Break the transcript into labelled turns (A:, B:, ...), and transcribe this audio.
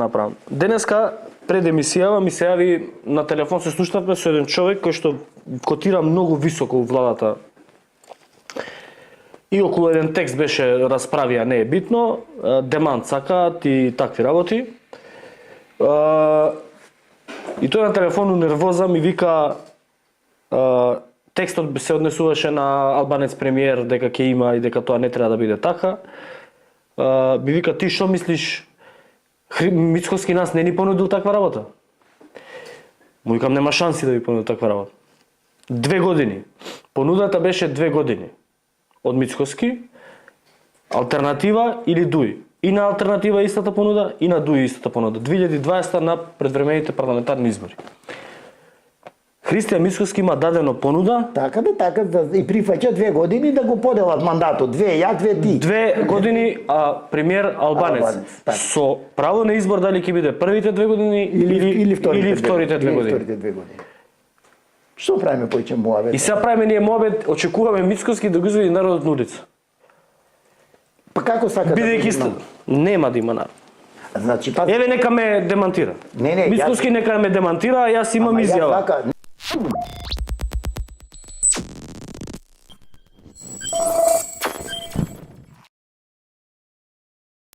A: направам. Денеска пред емисијава ми се јави на телефон, се слушнавме со еден човек кој што котира многу високо у владата. И околу еден текст беше расправија, не е битно, демант сакаат и такви работи. И тој на телефону нервоза ми вика, текстот се однесуваше на албанец премиер, дека ќе има и дека тоа не треба да биде така. Ми вика, ти што мислиш, Мицкоски нас не ни понудил таква работа? Му викам, нема шанси да ви понудил таква работа. 2 години. Понудата беше 2 години. Од Мицкоски, алтернатива или ДУИ. И на алтернатива истата понуда, и на ДУИ истата понуда. 2020 на предвремените парламентарни избори. Христијан Мицкоски има дадено понуда.
B: Така и прифаќа 2 години да го поделат мандатот. 2 ја, 2 ти.
A: 2 години, премиер албанец. Со право на избор дали ќе биде првите 2 години или вторите 2 години.
B: Што правиме поиќе муабет?
A: И сега правиме ние муабет, очекуваме Мицкоски да го изведи народот на улица.
B: Па како сака да
A: биде? Нема да има народ.
B: Значи,
A: еве нека ме демантира.
B: Не,
A: Мицкоски нека ме демантира, а јас имам изјава.